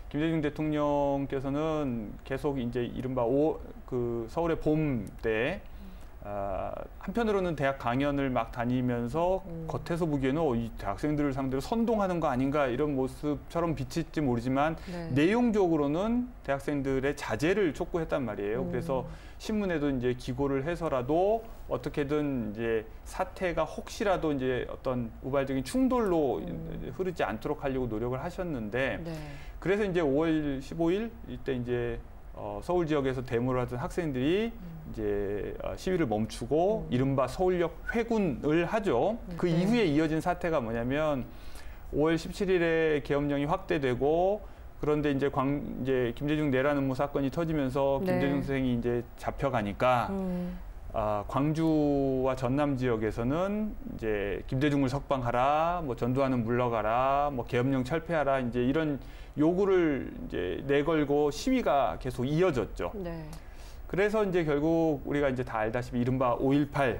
김대중 대통령께서는 계속 이제 이른바 서울의 봄 때 한편으로는 대학 강연을 막 다니면서 겉에서 보기에는 이 대학생들을 상대로 선동하는 거 아닌가 이런 모습처럼 비칠지 모르지만 네. 내용적으로는 대학생들의 자제를 촉구했단 말이에요. 그래서 신문에도 이제 기고를 해서라도 어떻게든 이제 사태가 혹시라도 이제 어떤 우발적인 충돌로 흐르지 않도록 하려고 노력을 하셨는데 네. 그래서 이제 5월 15일 이때 이제 서울 지역에서 데모를 하던 학생들이 이제 시위를 멈추고 이른바 서울역 회군을 하죠. 그 네. 이후에 이어진 사태가 뭐냐면 5월 17일에 계엄령이 확대되고 그런데 이제 김대중 내란 음모 사건이 터지면서 네. 김대중 선생이 이제 잡혀가니까 광주와 전남 지역에서는 이제 김대중을 석방하라, 뭐 전두환은 물러가라, 뭐 계엄령 철폐하라 이제 이런 요구를 이제 내걸고 시위가 계속 이어졌죠. 네. 그래서 이제 결국 우리가 이제 다 알다시피 이른바 5.18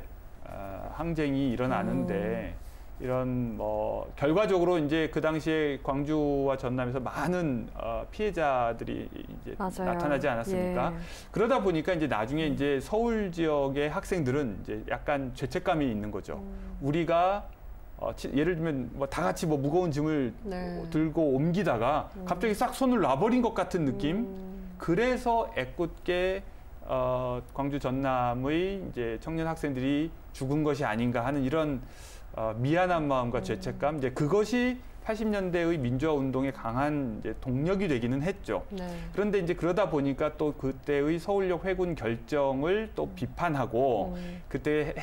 항쟁이 일어나는데 이런 뭐 결과적으로 이제 그 당시에 광주와 전남에서 많은 피해자들이 이제 맞아요. 나타나지 않았습니까? 예. 그러다 보니까 이제 나중에 이제 서울 지역의 학생들은 이제 약간 죄책감이 있는 거죠. 우리가 예를 들면 뭐 다 같이 뭐 무거운 짐을 네. 들고 옮기다가 갑자기 싹 손을 놔버린 것 같은 느낌. 그래서 애꿎게 광주 전남의 이제 청년 학생들이 죽은 것이 아닌가 하는 이런 미안한 마음과 죄책감, 이제 그것이 80년대의 민주화 운동의 강한 이제 동력이 되기는 했죠. 네. 그런데 이제 그러다 보니까 또 그때의 서울역 회군 결정을 또 비판하고 그때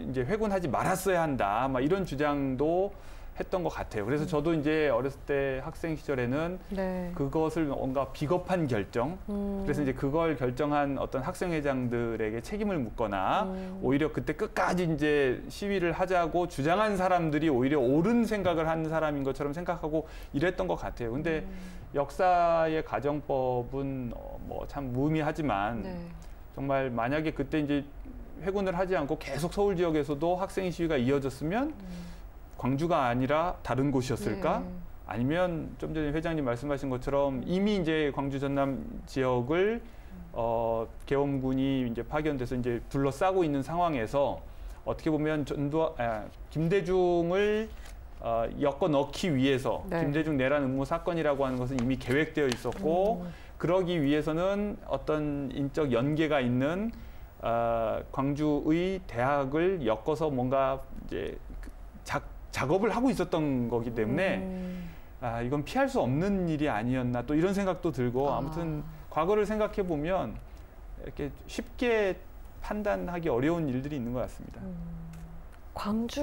이제 회군하지 말았어야 한다, 막 이런 주장도 했던 것 같아요. 그래서 저도 이제 어렸을 때 학생 시절에는 네. 그것을 뭔가 비겁한 결정, 그래서 이제 그걸 결정한 어떤 학생회장들에게 책임을 묻거나 오히려 그때 끝까지 이제 시위를 하자고 주장한 사람들이 오히려 옳은 생각을 한 사람인 것처럼 생각하고 이랬던 것 같아요. 근데 역사의 가정법은 뭐 참 무의미하지만 네. 정말 만약에 그때 이제 회군을 하지 않고 계속 서울 지역에서도 학생 시위가 이어졌으면 광주가 아니라 다른 곳이었을까? 네. 아니면 좀 전에 회장님 말씀하신 것처럼 이미 이제 광주 전남 지역을 계엄군이 이제 파견돼서 이제 둘러싸고 있는 상황에서 어떻게 보면 김대중을 엮어 넣기 위해서 네. 김대중 내란 음모 사건이라고 하는 것은 이미 계획되어 있었고 그러기 위해서는 어떤 인적 연계가 있는 광주의 대학을 엮어서 뭔가 이제 작업을 하고 있었던 거기 때문에 이건 피할 수 없는 일이 아니었나 또 이런 생각도 들고 아무튼 과거를 생각해 보면 이렇게 쉽게 판단하기 어려운 일들이 있는 것 같습니다. 광주,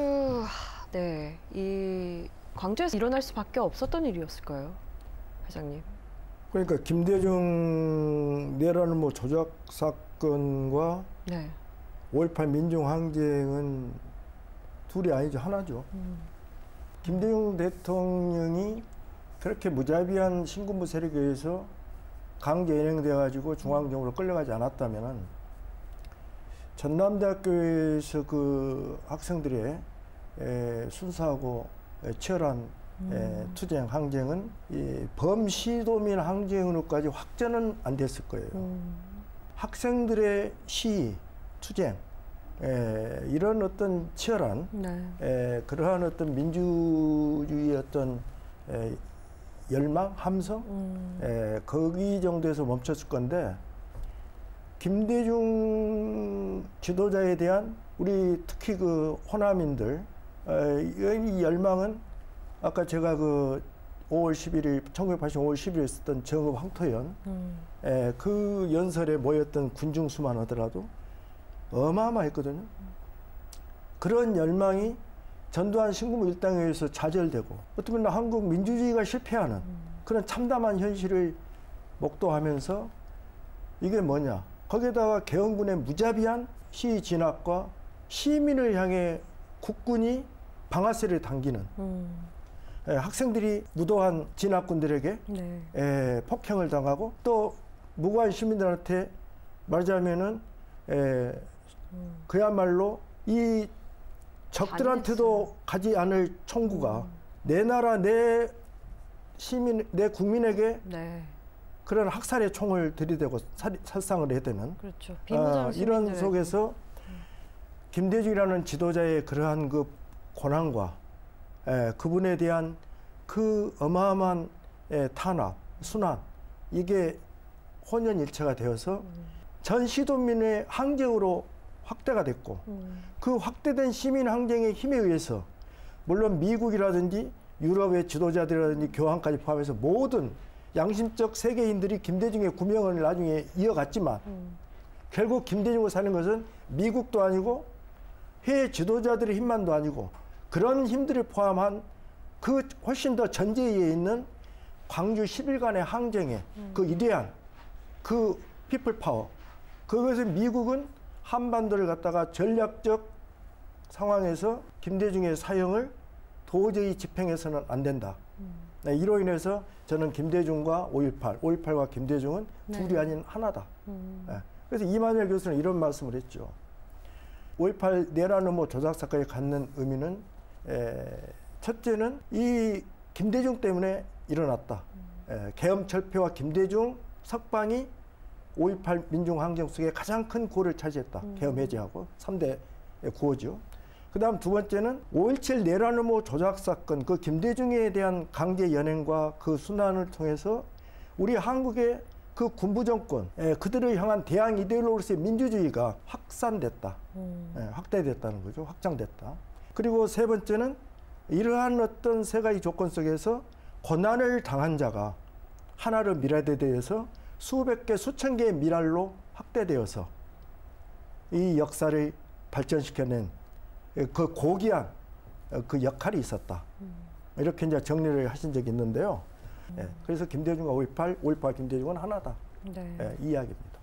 네, 이 광주에서 일어날 수밖에 없었던 일이었을까요, 회장님? 그러니까 김대중 내란 음모 조작 사건과 네. 5.18 민중항쟁은 둘이 아니죠, 하나죠. 김대중 대통령이 그렇게 무자비한 신군부 세력에 의해서 강제 연행돼 가지고 중앙정부로 끌려가지 않았다면은 전남대학교에서 그 학생들의 순수하고 치열한 투쟁, 항쟁은 이 범시도민 항쟁으로까지 확전은 안 됐을 거예요. 학생들의 시위, 투쟁, 이런 어떤 치열한 네. 그러한 어떤 민주주의의 어떤 열망, 함성, 거기 정도에서 멈췄을 건데 김대중 지도자에 대한 우리 특히 그 호남인들 이 열망은 아까 제가 그 5월 11일 1985월 10일에 있었던 정읍 황토연 그 연설에 모였던 군중 수만 하더라도 어마어마했거든요. 그런 열망이 전두환 신군부 일당에 의해서 좌절되고 어떻게 보면 한국 민주주의가 실패하는 그런 참담한 현실을 목도하면서 이게 뭐냐. 거기에다가 계엄군의 무자비한 시위 진압과 시민을 향해 국군이 방아쇠를 당기는 학생들이 무도한 진압군들에게 네. 폭행을 당하고 또 무고한 시민들한테 말하자면은 그야말로 이 적들한테도 가지 않을 총구가 내 나라 내 시민 내 국민에게 네. 그런 학살의 총을 들이대고 살상을 해야 되는 그렇죠. 비무장 이런 시민들의- 속에서 김대중이라는 지도자의 그러한 그 고난과 그분에 대한 그 어마어마한 탄압, 순환 이게 혼연일체가 되어서 전 시도민의 항쟁으로 확대가 됐고 그 확대된 시민 항쟁의 힘에 의해서 물론 미국이라든지 유럽의 지도자들이라든지 교황까지 포함해서 모든 양심적 세계인들이 김대중의 구명을 나중에 이어갔지만 결국 김대중을 사는 것은 미국도 아니고 해외 지도자들의 힘만도 아니고 그런 힘들을 포함한 그 훨씬 더 전제에 있는 광주 10일간의 항쟁의 그 이대한 그 피플 파워 그것을 미국은 한반도를 갖다가 전략적 상황에서 김대중의 사형을 도저히 집행해서는 안 된다. 이로 인해서 저는 김대중과 5.18과 김대중은 둘이 아닌 하나다. 그래서 이만열 교수는 이런 말씀을 했죠. 5.18 내란 음모 조작 사건이 갖는 의미는 첫째는 이 김대중 때문에 일어났다. 계엄철폐와 김대중 석방이 5.18 민중항쟁 속에 가장 큰 구호를 차지했다. 계엄 해제하고 3대 구호죠. 그 다음 두 번째는 5.17 내란 음모 조작 사건, 그 김대중에 대한 강제 연행과 그 순환을 통해서 우리 한국의 그 군부 정권, 그들을 향한 대항 이데올로기로서의 민주주의가 확산됐다. 확대됐다는 거죠. 확장됐다. 그리고 세 번째는 이러한 어떤 세 가지 조건 속에서 고난을 당한 자가 하나로 미랄에 대해서 수백 개, 수천 개의 미랄로 확대되어서 이 역사를 발전시켜낸 그 고귀한 그 역할이 있었다. 이렇게 이제 정리를 하신 적이 있는데요. 그래서 김대중과 5.18, 5.18 김대중은 하나다. 이 이야기입니다.